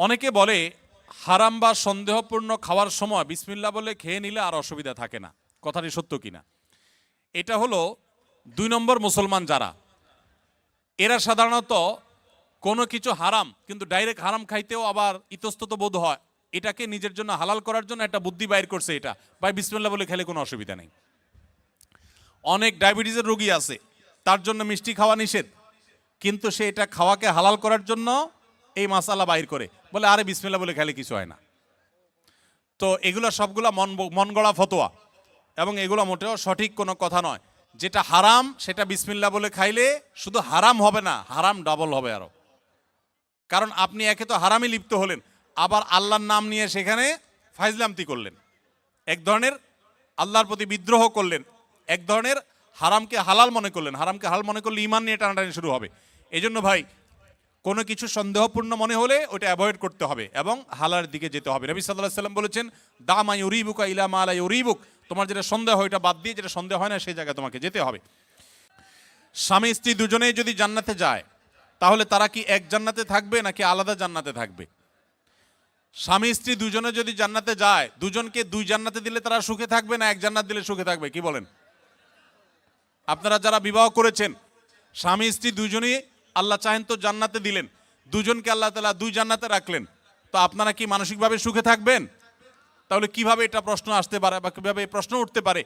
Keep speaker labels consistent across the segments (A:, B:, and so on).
A: অনেকে বলে হারাম বা সন্দেহপূর্ণ খাওয়ার সময় বিসমিল্লাহ বলে খেয়ে নিলে আর অসুবিধা থাকে না। কথাটি সত্য কিনা? এটা হলো ২ নম্বর মুসলমান যারা, এরা সাধারণত কোনো কিছু হারাম কিন্তু ডাইরেক্ট হারাম খাইতেও আবার ইতস্তত বোধ হয়, এটাকে নিজের জন্য হালাল করার জন্য একটা বুদ্ধি বাইর করছে, এটা ভাই বিসমিল্লাহ বলে খেলে কোনো অসুবিধা নেই। অনেক ডায়াবেটিসের রোগী আছে, তার জন্য মিষ্টি খাওয়া নিষেধ, কিন্তু সে এটা খাওয়াকে হালাল করার জন্য এই মাসালা বাইর করে, বলে আরে বিসমিল্লাহ বলে খেলে কিছু হয় না। তো এগুলো সবগুলা মন গড়া ফতোয়া, এবং এগুলো মোটেও সঠিক কোনো কথা নয়। যেটা হারাম সেটা বিসমিল্লাহ বলে খাইলে শুধু হারাম হবে না, হারাম ডাবল হবে আরো। কারণ আপনি একে তো হারামে লিপ্ত হলেন, আবার আল্লাহর নাম নিয়ে সেখানে ফাইজলামতি করলেন, এক ধরনের আল্লাহর প্রতি বিদ্রোহ করলেন, এক ধরনের হারামকে হালাল মনে করলেন। হারামকে হালাল মনে করলে ঈমান নিয়ে টানাটানি শুরু হবে। এই জন্য ভাই, কোনো কিছু সন্দেহপূর্ণ মনে হলে ওটা অ্যাভয়েড করতে হবে এবং হালার দিকে যেতে হবে। নবী সাল্লাল্লাহু আলাইহি সাল্লাম বলেছেন, দামা ইউরিবুকা ইলা মা লা ইউরিবুক, তোমার যেটা সন্দেহ হয় ওটা বাদ দিয়ে যেটা সন্দেহ হয় না সেই জায়গায় তোমাকে যেতে হবে। স্বামী স্ত্রী দুজনেই যদি জান্নাতে যায়, তাহলে তারা কি এক জান্নাতে থাকবে নাকি আলাদা জান্নাতে থাকবে? স্বামী স্ত্রী দুজনে যদি জান্নাতে যায়, দুজনকে দুই জান্নাতে দিলে তারা সুখে থাকবে না এক জান্নাত দিলে সুখে থাকবে? কি বলেন? আপনারা যারা বিবাহ করেছেন, স্বামী স্ত্রী দুজনেই আল্লাহ চাহেন তো জান্নাতে দিলেন, দুজনকে আল্লাহ তাআলা দুই জান্নাতে রাখলেন, তো আপনারা কি মানসিকভাবে সুখে থাকবেন? তাহলে কিভাবে এটা প্রশ্ন আসতে পারে বা কিভাবে এই প্রশ্ন উঠতে পারে?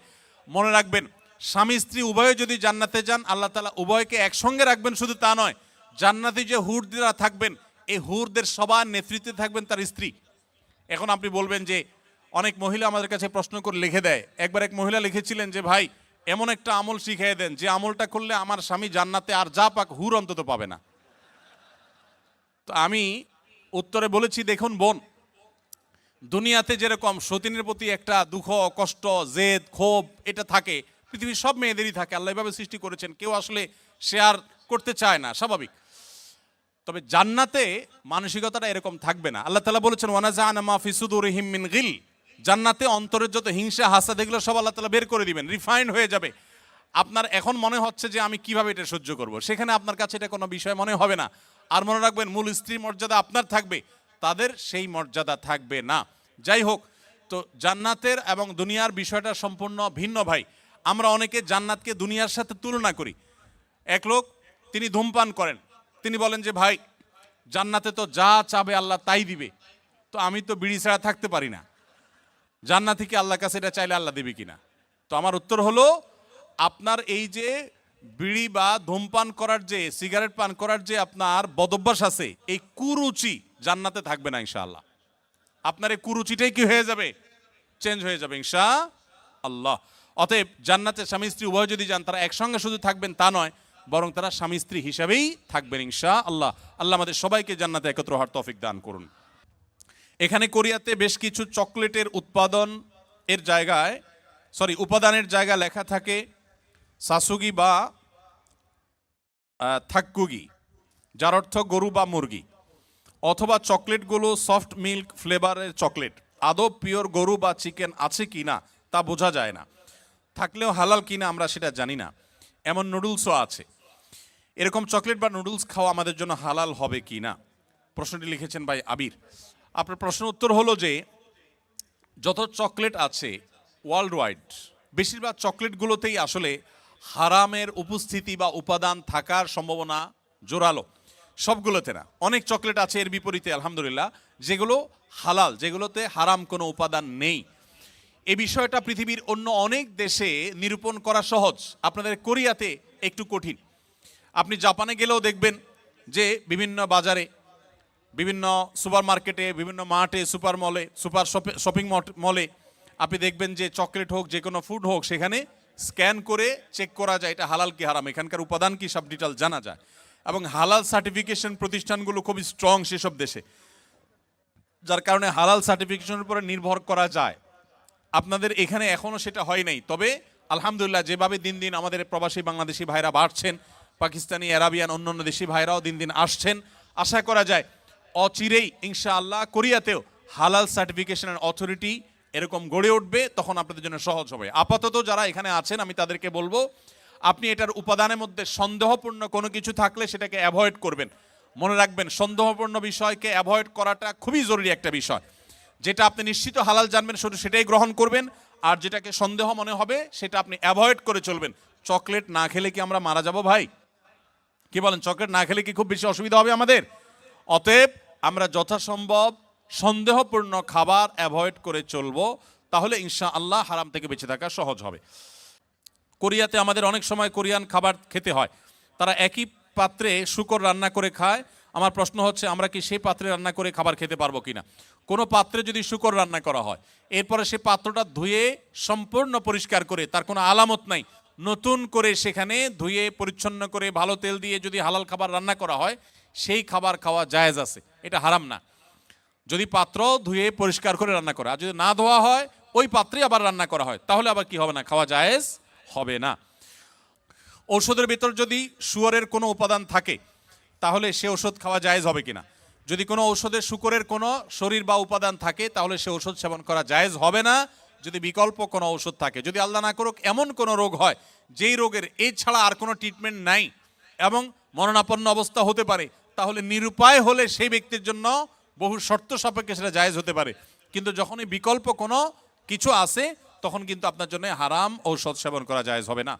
A: মনে রাখবেন, স্বামী স্ত্রী উভয়ে যদি জান্নাতে যান, আল্লাহ তাআলা উভয়কে একসঙ্গে রাখবেন। শুধু তা নয়, জান্নাতে যে হুররা থাকবেন, এই হুরদের সবার নেতৃত্বে থাকবেন তার স্ত্রী। এখন আপনি বলবেন যে অনেক মহিলা আমাদের কাছে প্রশ্ন করে লিখে দেয়। একবার এক মহিলা লিখেছিলেন যে ভাই, এমন একটা আমল শিখিয়ে দেন যে আমলটা করলে আমার স্বামী জান্নাতে আর যা পাক হুর অন্তত পাবে না। তো আমি উত্তরে বলেছি, দেখুন বোন, দুনিয়াতে যেরকম সতীনের প্রতি একটা দুঃখ, কষ্ট, জেদ, ক্ষোভ এটা থাকে, পৃথিবীর সব মেয়েদেরই থাকে। আল্লাহ এভাবে সৃষ্টি করেছেন, কেউ আসলে শেয়ার করতে চায় না, স্বাভাবিক। তবে জান্নাতে মানসিকতাটা এরকম থাকবে না। আল্লাহ তাআলা বলেছেন, ওয়ানাজাআনা মা ফি সুদুরিহিম মিন গিল, জান্নাতে অন্তরের যত হিংসা, হাসাদ এগুলো সব আল্লাহ তাআলা বের করে দিবেন, রিফাইন্ড হয়ে যাবে। আপনার এখন মনে হচ্ছে যে আমি কিভাবে এটা সহ্য করব, সেখানে আপনার কাছে এটা কোনো বিষয় মনে হবে না। আর মনে রাখবেন, মূল স্ত্রীর মর্যাদা আপনার থাকবে, তাদের সেই মর্যাদা থাকবে না। যাই হোক, তো জান্নাতের এবং দুনিয়ার বিষয়টা সম্পূর্ণ ভিন্ন ভাই। আমরা অনেকে জান্নাতকে দুনিয়ার সাথে তুলনা করি। এক লোক, তিনি ধূমপান করেন, তিনি বলেন যে ভাই, জান্নাতে তো যা চাবে আল্লাহ তাই দিবে, তো আমি তো বিড়ি ছাড়া থাকতে পারি না, জান্নাতে কি আল্লাহর কাছে এটা চাইলে আল্লাহ দেবে কিনা? তো আমার উত্তর হলো, আপনার এই যে বিড়ি বা ধূমপান করার যে, সিগারেট পান করার যে আপনার বদভ্যাস আছে, এই কুরুচি জান্নাতে থাকবে না ইনশাআল্লাহ। আপনার এই কুরুচিটাই কি হয়ে যাবে? চেঞ্জ হয়ে যাবে ইনশাআল্লাহ। অতএব জান্নাতে স্বামী স্ত্রী উভয় যদি যান, তারা একসঙ্গে শুধু থাকবেন তা নয়, বরং তারা স্বামী স্ত্রী হিসাবেই থাকবেন ইনশাআল্লাহ। আল্লাহ আমাদের সবাইকে জান্নাতে একত্র হওয়ার তৌফিক দান করুন। এখানে কোরিয়াতে বেশ কিছু চকলেটের উপাদানের জায়গা লেখা থাকে সাসুগি বা থাক্কুগি, যার অর্থ গরু বা মুরগি, অথবা চকলেটগুলো সফট মিল্ক ফ্লেভারের চকলেট। আদৌ পিওর গরু বা চিকেন আছে কিনা তা বোঝা যায় না, থাকলেও হালাল কিনা আমরা সেটা জানি না। এমন নুডলসও আছে। এরকম চকলেট বা নুডলস খাওয়া আমাদের জন্য হালাল হবে কি না? প্রশ্নটি লিখেছেন ভাই আবির। আপনার প্রশ্ন উত্তর হলো যে, যত চকলেট আছে ওয়ার্ল্ড ওয়াইড, বেশিরভাগ চকলেটগুলোতেই আসলে হারামের উপস্থিতি বা উপাদান থাকার সম্ভাবনা জোরালো। সবগুলোতে না, অনেক চকলেট আছে এর বিপরীতে আলহামদুলিল্লাহ, যেগুলো হালাল, যেগুলোতে হারাম কোনো উপাদান নেই। এই বিষয়টা পৃথিবীর অন্য অনেক দেশে নিরূপণ করা সহজ, আপনাদের কোরিয়াতে একটু কঠিন। আপনি জাপানে গেলেও দেখবেন যে বিভিন্ন বাজারে, বিভিন্ন সুপার মার্কেটে, বিভিন্ন মার্টে, সুপার মলে, সুপার শপিং মলে আপনি দেখবেন যে চকলেট হোক, যে কোনো ফুড হোক, সেখানে স্ক্যান করে চেক করা যায় এটা হালাল কি হারাম, এখানকার উপাদান কি, সব ডিটেল জানা যায়। এবং হালাল সার্টিফিকেশন প্রতিষ্ঠানগুলো খুবই স্ট্রং সেসব দেশে, যার কারণে হালাল সার্টিফিকেশনের উপরে নির্ভর করা যায়। আপনাদের এখানে এখনও সেটা হয় নাই, তবে আলহামদুলিল্লাহ যেভাবে দিন দিন আমাদের প্রবাসী বাংলাদেশি ভাইরা বাড়ছেন, পাকিস্তানি, আরাবিয়ান, অন্যান্য দেশি ভাইরাও দিন দিন আসছেন, আশা করা যায় অচিরেই ইনশাআল্লাহ কোরিয়াতেও হালাল সার্টিফিকেশনের অথরিটি এরকম গড়ে উঠবে, তখন আপনাদের জন্য সহজ হবে। আপাতত যারা এখানে আছেন, আমি তাদেরকে বলবো, আপনি এটার উপাদানের মধ্যে সন্দেহপূর্ণ কোনো কিছু থাকলে সেটাকে অ্যাভয়েড করবেন। মনে রাখবেন, সন্দেহপূর্ণ বিষয়কে অ্যাভয়েড করাটা খুবই জরুরি একটা বিষয়। যেটা আপনি নিশ্চিত হালাল জানবেন শুধু সেটাই গ্রহণ করবেন, আর যেটাকে সন্দেহ মনে হবে সেটা আপনি অ্যাভয়েড করে চলবেন। চকলেট না খেলে কি আমরা মারা যাব ভাই? কি বলেন, চকলেট না খেলে কি খুব বেশি অসুবিধা হবে আমাদের? অতএব আমরা যথাসম্ভব সন্দেহপূর্ণ খাবার অ্যাভয়েড করে চলবো, তাহলে ইনশাআল্লাহ হারাম থেকে বেঁচে থাকা সহজ হবে। কোরিয়াতে আমাদের অনেক সময় কোরিয়ান খাবার খেতে হয়, তারা একই পাত্রে শূকর রান্না করে খায়। আমার প্রশ্ন হচ্ছে, আমরা কি সেই পাত্রে রান্না করে খাবার খেতে পারবো কিনা? কোনো পাত্রে যদি শূকর রান্না করা হয়, এরপরে সে পাত্রটা ধুয়ে সম্পূর্ণ পরিষ্কার করে, তার কোনো আলামত নাই, নতুন করে সেখানে ধুয়ে পরিচ্ছন্ন করে ভালো তেল দিয়ে যদি হালাল খাবার রান্না করা হয়, সেই খাবার খাওয়া জায়েজ আছে, এটা হারাম না। যদি পাত্র ধুয়ে পরিষ্কার করে রান্না করা, আর যদি না ধোয়া হয় ওই পাত্রে আবার রান্না করা হয়, তাহলে আবার কি হবে না? খাওয়া জায়েজ হবে না। ঔষধের ভিতর যদি শুয়োরের কোনো উপাদান থাকে, তাহলে সে ওষুধ খাওয়া জায়েজ হবে কিনা? যদি কোনো ঔষধে শুকরের কোনো শরীর বা উপাদান থাকে, তাহলে সে ওষুধ সেবন করা জায়েজ হবে না। যদি বিকল্প কোনো ওষুধ থাকে, যদি আল্লাহ না করুক এমন কোনো রোগ হয় যেই রোগের এছাড়া আর কোনো ট্রিটমেন্ট নাই এবং মরণাপন্ন অবস্থা হতে পারে, তাহলে নিরুপায় হলে সেই ব্যক্তির জন্য বহু শর্ত সাপেক্ষে সেটা জায়েজ হতে পারে। কিন্তু যখনই বিকল্প কোনো কিছু আছে, তখন কিন্তু আপনার জন্য হারাম ঔষধ সেবন করা জায়েজ হবে না।